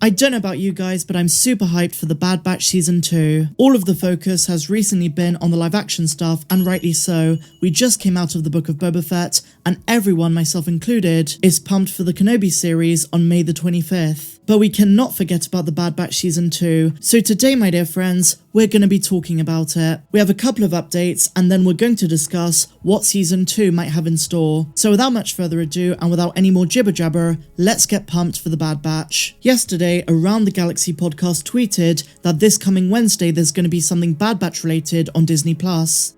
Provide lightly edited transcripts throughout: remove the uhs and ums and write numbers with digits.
I don't know about you guys, but I'm super hyped for The Bad Batch Season 2. All of the focus has recently been on the live action stuff, and rightly so. We just came out of the Book of Boba Fett, and everyone, myself included, is pumped for the Kenobi series on May the 25th. But we cannot forget about The Bad Batch Season 2, so today, my dear friends, we're going to be talking about it. We have a couple of updates, and then we're going to discuss what Season 2 might have in store. So without much further ado, and without any more jibber jabber, let's get pumped for The Bad Batch. Yesterday, Around the Galaxy podcast tweeted that this coming Wednesday there's going to be something Bad Batch related on Disney+.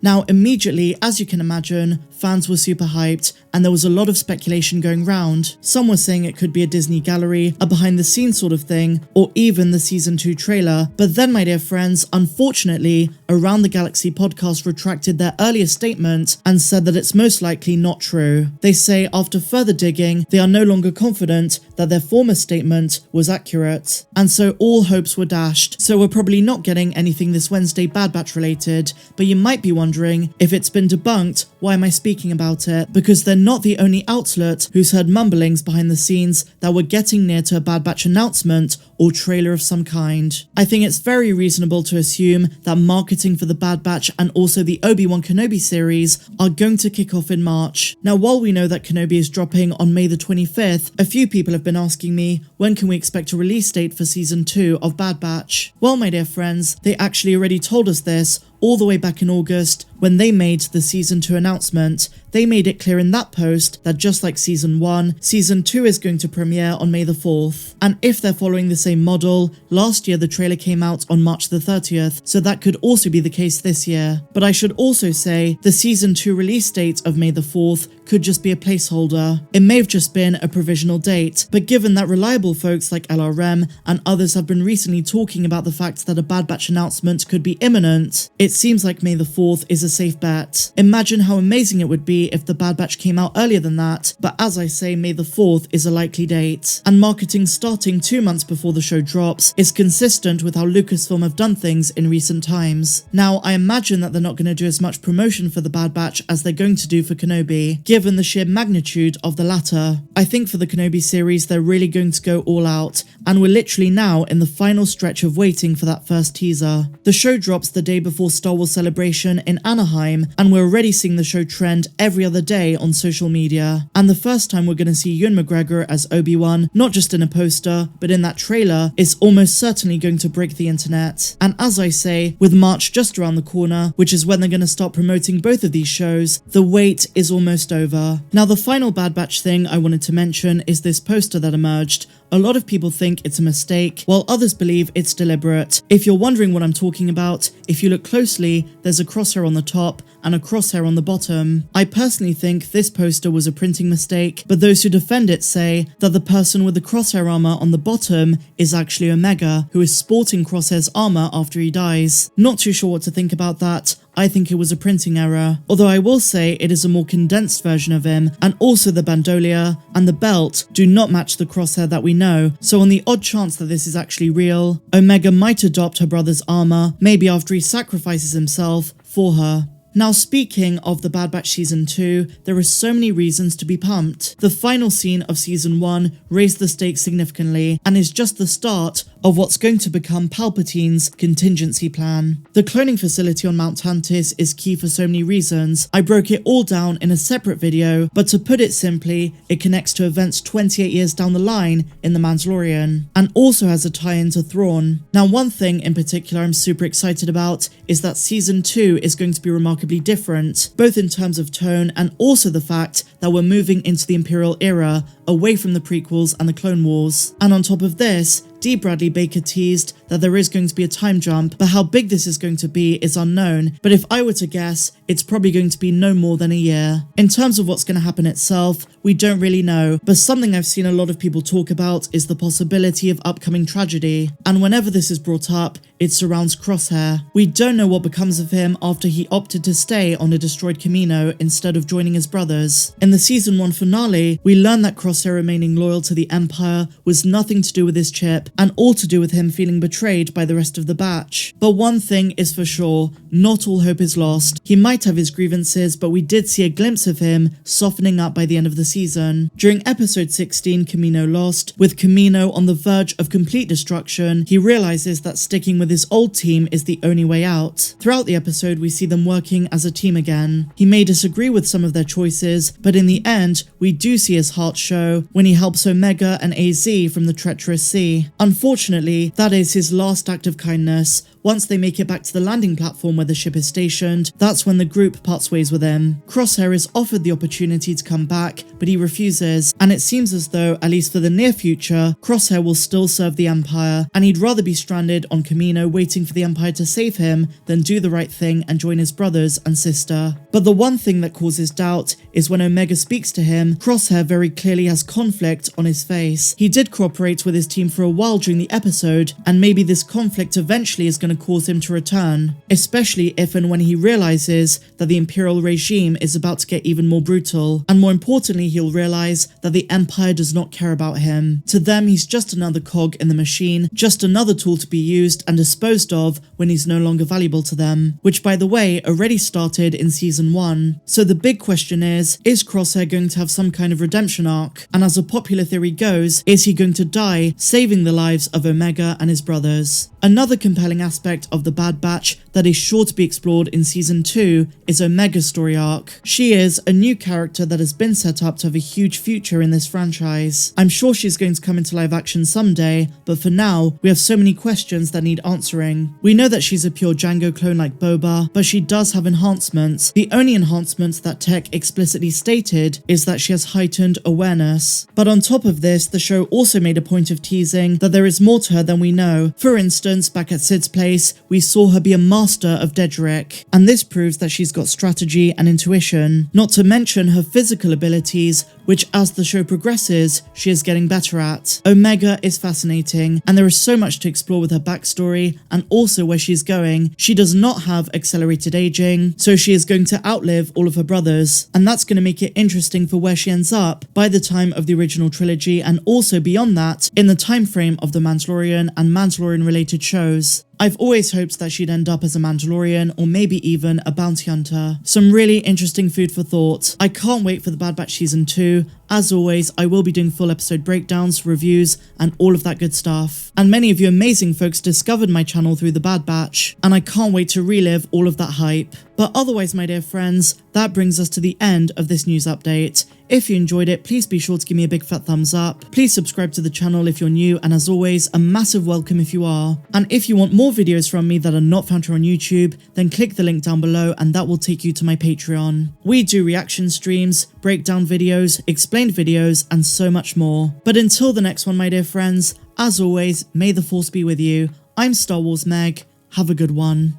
Now, immediately, as you can imagine, fans were super hyped, and there was a lot of speculation going round. Some were saying it could be a Disney gallery, a behind-the-scenes sort of thing, or even the Season 2 trailer. But then, my dear friends, unfortunately, Around the Galaxy podcast retracted their earlier statement and said that it's most likely not true. They say after further digging, they are no longer confident that their former statement was accurate. And so all hopes were dashed. So we're probably not getting anything this Wednesday Bad Batch related, but you might be wondering, if it's been debunked, why am I speaking about it? Because they're not the only outlet who's heard mumblings behind the scenes that we're getting near to a Bad Batch announcement or trailer of some kind. I think it's very reasonable to assume that marketing for the Bad Batch and also the Obi-Wan Kenobi series are going to kick off in March. Now, while we know that Kenobi is dropping on May the 25th, a few people have been asking me, when can we expect a release date for Season 2 of Bad Batch? Well, my dear friends, they actually already told us this all the way back in August when they made the Season 2 announcement. They made it clear in that post that just like Season 1, Season 2 is going to premiere on May the 4th. And if they're following the same model, last year the trailer came out on March the 30th, so that could also be the case this year. But I should also say, the Season 2 release date of May the 4th could just be a placeholder. It may have just been a provisional date, but given that reliable folks like LRM and others have been recently talking about the fact that a Bad Batch announcement could be imminent, it seems like May the 4th is a safe bet. Imagine how amazing it would be if the Bad Batch came out earlier than that, but as I say, May the 4th is a likely date. And marketing starting 2 months before the show drops is consistent with how Lucasfilm have done things in recent times. Now, I imagine that they're not going to do as much promotion for the Bad Batch as they're going to do for Kenobi, given the sheer magnitude of the latter. I think for the Kenobi series, they're really going to go all out, and we're literally now in the final stretch of waiting for that first teaser. The show drops the day before Star Wars Celebration in Anaheim, and we're already seeing the show trend every other day on social media. And the first time we're going to see Ewan McGregor as Obi-Wan, not just in a poster, but in that trailer, is almost certainly going to break the internet. And as I say, with March just around the corner, which is when they're going to start promoting both of these shows, the wait is almost over. Now, the final Bad Batch thing I wanted to mention is this poster that emerged. A lot of people think it's a mistake, while others believe it's deliberate. If you're wondering what I'm talking about, if you look closely, there's a crosshair on the top and a crosshair on the bottom. I personally think this poster was a printing mistake, but those who defend it say that the person with the crosshair armor on the bottom is actually Omega, who is sporting Crosshair's armor after he dies. Not too sure what to think about that. I think it was a printing error, although I will say it is a more condensed version of him, and also the bandolier and the belt do not match the crosshair that we know, so on the odd chance that this is actually real, Omega might adopt her brother's armor, maybe after he sacrifices himself for her. Now, speaking of the Bad Batch Season 2, there are so many reasons to be pumped. The final scene of Season 1 raised the stakes significantly and is just the start of what's going to become Palpatine's contingency plan. The cloning facility on Mount Tantiss is key for so many reasons. I broke it all down in a separate video, but to put it simply, it connects to events 28 years down the line in The Mandalorian, and also has a tie-in to Thrawn. Now, one thing in particular I'm super excited about is that Season 2 is going to be remarkably different, both in terms of tone and also the fact that we're moving into the Imperial Era, away from the prequels and the Clone Wars. And on top of this, D. Bradley Baker teased that there is going to be a time jump, but how big this is going to be is unknown. But if I were to guess, it's probably going to be no more than a year. In terms of what's going to happen itself, we don't really know, but something I've seen a lot of people talk about is the possibility of upcoming tragedy. And whenever this is brought up, it surrounds Crosshair. We don't know what becomes of him after he opted to stay on a destroyed Camino instead of joining his brothers. In the Season 1 finale, we learned that Crosshair remaining loyal to the Empire was nothing to do with his chip, and all to do with him feeling betrayed by the rest of the batch. But one thing is for sure, not all hope is lost. He might have his grievances, but we did see a glimpse of him softening up by the end of the season. During episode 16, Kamino Lost, with Kamino on the verge of complete destruction, he realizes that sticking with his old team is the only way out. Throughout the episode, we see them working as a team again. He may disagree with some of their choices, but in the end, we do see his heart show when he helps Omega and AZ from the treacherous sea. Unfortunately, that is his last act of kindness. Once they make it back to the landing platform where the ship is stationed, that's when the group parts ways with him. Crosshair is offered the opportunity to come back, but he refuses, and it seems as though, at least for the near future, Crosshair will still serve the Empire, and he'd rather be stranded on Kamino waiting for the Empire to save him than do the right thing and join his brothers and sister. But the one thing that causes doubt is when Omega speaks to him, Crosshair very clearly has conflict on his face. He did cooperate with his team for a while during the episode, and maybe this conflict eventually is going to cause him to return, especially if and when he realizes that the Imperial regime is about to get even more brutal, and more importantly he'll realize that the Empire does not care about him. To them, he's just another cog in the machine, just another tool to be used and disposed of when he's no longer valuable to them, which by the way already started in season 1. So the big question is Crosshair going to have some kind of redemption arc? And as a popular theory goes, is he going to die saving the lives of Omega and his brothers? Another compelling aspect of the Bad Batch that is sure to be explored in season 2 is Omega's story arc. She is a new character that has been set up to have a huge future in this franchise. I'm sure she's going to come into live action someday, but for now, we have so many questions that need answering. We know that she's a pure Django clone like Boba, but she does have enhancements. The only enhancement that Tech explicitly stated is that she has heightened awareness. But on top of this, the show also made a point of teasing that there is more to her than we know. For instance, back at Sid's place, we saw her be a master of Dedrick, and this proves that she's got strategy and intuition, not to mention her physical abilities, which as the show progresses, she is getting better at. Omega is fascinating, and there is so much to explore with her backstory, and also where she's going. She does not have accelerated aging, so she is going to outlive all of her brothers, and that's going to make it interesting for where she ends up by the time of the original trilogy, and also beyond that, in the time frame of the Mandalorian and Mandalorian related shows. I've always hoped that she'd end up as a Mandalorian or maybe even a bounty hunter. Some really interesting food for thought. I can't wait for the Bad Batch season 2. As always, I will be doing full episode breakdowns, reviews, and all of that good stuff. And many of you amazing folks discovered my channel through the Bad Batch, and I can't wait to relive all of that hype. But otherwise, my dear friends, that brings us to the end of this news update. If you enjoyed it, please be sure to give me a big fat thumbs up. Please subscribe to the channel if you're new, and as always, a massive welcome if you are. And if you want more videos from me that are not found here on YouTube, then click the link down below and that will take you to my Patreon. We do reaction streams, breakdown videos, explained videos, and so much more. But until the next one, my dear friends, as always, may the Force be with you. I'm Star Wars Meg. Have a good one.